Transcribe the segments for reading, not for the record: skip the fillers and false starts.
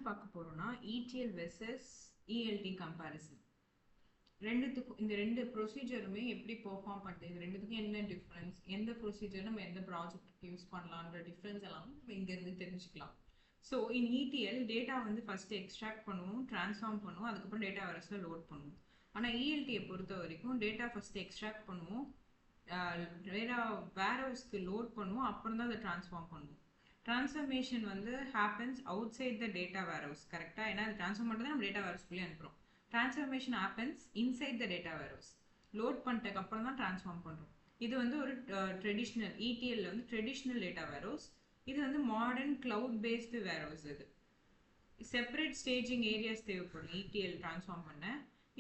பார்க்க போறோம்னா ETL versus ELT comparison. ரெண்டுத்துக்கும் இந்த ரெண்டு ப்ரொசீஜருமே எப்படி பெர்ஃபார்ம் பண்ணுது, இது ரெண்டுத்துக்கும் என்ன டிஃப்ரென்ஸ், எந்த ப்ரொசீஜர் நம்ம எந்த ப்ராஜெக்ட்டுக்கு யூஸ் பண்ணலான்ற டிஃப்ரென்ஸ் எல்லாம் நம்ம இங்கேருந்து தெரிஞ்சுக்கலாம். ஸோ இன் ETL டேட்டா வந்து ஃபஸ்ட்டு எக்ஸ்ட்ராக்ட் பண்ணுவோம், ட்ரான்ஸ்ஃபார்ம் பண்ணுவோம், அதுக்கப்புறம் டேட்டா வேரஸில் லோட் பண்ணுவோம். ஆனால் ELTயை பொறுத்த வரைக்கும் டேட்டா ஃபஸ்ட்டு எக்ஸ்ட்ராக்ட் பண்ணுவோம், வேர்ஹவுஸ்க்கு லோட் பண்ணுவோம், அப்புறம் தான் அதை ட்ரான்ஸ்ஃபார்ம் பண்ணுவோம். ட்ரான்ஸ்ஃபர்மேஷன் வந்து happens outside the data warehouse. கரெக்டாக, ஏன்னா அது ட்ரான்ஸ்ஃபார்ம் பண்ணுறது நம்ம டேட்டா வேர்ஹவுஸ்க்குள்ளே அனுப்புகிறோம். Transformation happens inside the data warehouse. Load பண்ணிட்டதுக்கு அப்புறம் தான் ட்ரான்ஸ்ஃபார்ம் பண்ணுறோம். இது வந்து ஒரு ட்ரெடிஷ்னல் ETL வந்து ட்ரெடிஷ்னல் டேட்டா வேர்ஹவுஸ். இது வந்து மாடர்ன் கிளவுட் பேஸ்டு வேர்ஹவுஸ். இது செப்பரேட் ஸ்டேஜிங் ஏரியாஸ் தேவைப்படும் ETL ட்ரான்ஸ்ஃபார்ம் பண்ண.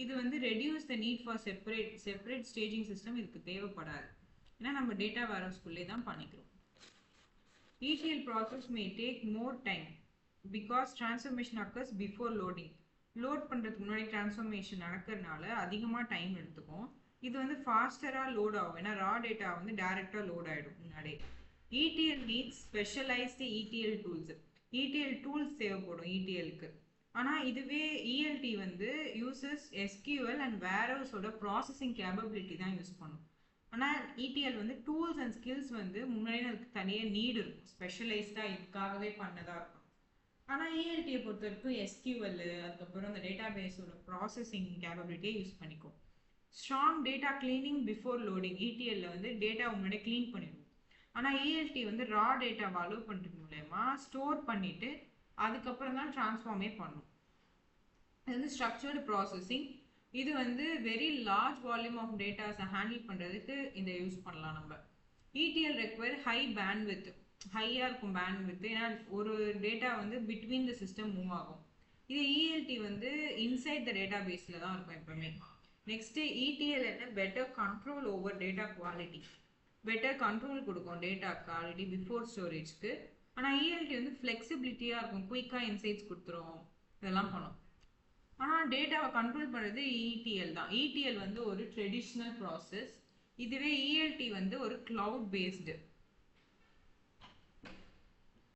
இது வந்து reduce the need for separate staging system இதுக்கு தேவைப்படாது, ஏன்னா நம்ம டேட்டா வேர்ஹவுஸ்க்குள்ளே தான் பண்ணிக்கிறோம். ETL process may take more time because transformation occurs before loading. Load பண்ணுறதுக்கு முன்னாடி டிரான்ஸ்ஃபர்மேஷன் நடக்கிறதுனால அதிகமாக டைம் எடுத்துக்கும். இது வந்து ஃபாஸ்டராக லோட் ஆகும், ஏன்னா ரா டேட்டா வந்து டைரெக்டாக லோட் ஆகிடும் முன்னாடி. ETL needs specialised ETL tools. ETL tools தேவைப்படும் ETLக்கு. ஆனால் இதுவே ELT வந்து யூசஸ் SQL அண்ட் வேர்ஹவுஸோட ப்ராசஸிங் கேப்பபிலிட்டி தான் யூஸ் பண்ணும். ஆனால் ETL வந்து டூல்ஸ் அண்ட் ஸ்கில்ஸ் வந்து முன்னாடியே அதுக்கு தனியாக நீடு இருக்கும், ஸ்பெஷலைஸ்டாக இதுக்காகவே பண்ணதாக இருக்கும். ஆனால் ELTயை பொறுத்த வரைக்கும் SQL அதுக்கப்புறம் அந்த டேட்டா பேஸோட ப்ராசஸிங் கேப்பபிலிட்டியை யூஸ் பண்ணிக்கும். Strong data cleaning before loading. ETLல வந்து டேட்டா முன்னாடியே க்ளீன் பண்ணிடுவோம். ஆனால் ELT வந்து ரா டேட்டாவை அலோவ் பண்ணுறது மூலயமா ஸ்டோர் பண்ணிவிட்டு அதுக்கப்புறம் தான் ட்ரான்ஸ்ஃபார்மே பண்ணும். இது வந்து ஸ்ட்ரக்சர்டு ப்ராசஸிங். இது வந்து வெரி லார்ஜ் வால்யூம் ஆஃப் டேட்டாஸை ஹேண்டில் பண்ணுறதுக்கு இதை யூஸ் பண்ணலாம் நம்ம. ETL ரெக்வயர் ஹை பேண்ட்வித், ஹையாக இருக்கும் பேண்ட்வித், ஏன்னா ஒரு டேட்டா வந்து பிட்வீன் த சிஸ்டம் மூவ் ஆகும். இது ELT வந்து இன்சைட் த டேட்டா பேஸில் தான் இருக்கும் எப்பவுமே. நெக்ஸ்ட்டு ETL என்ன better control over data quality. Better control கொடுக்கும் டேட்டா குவாலிட்டி பிஃபோர் ஸ்டோரேஜ்க்கு. ஆனால் ELT வந்து ஃப்ளெக்சிபிலிட்டியாக இருக்கும், குயிக்காக இன்சைட்ஸ் கொடுத்துரும், இதெல்லாம் பண்ணும். ஆனால் டேட்டாவை கண்ட்ரோல் பண்ணுறது ETL தான். ETL வந்து ஒரு ட்ரெடிஷ்னல் ப்ராசஸ். இதுவே ELT வந்து ஒரு கிளவுட் பேஸ்டு.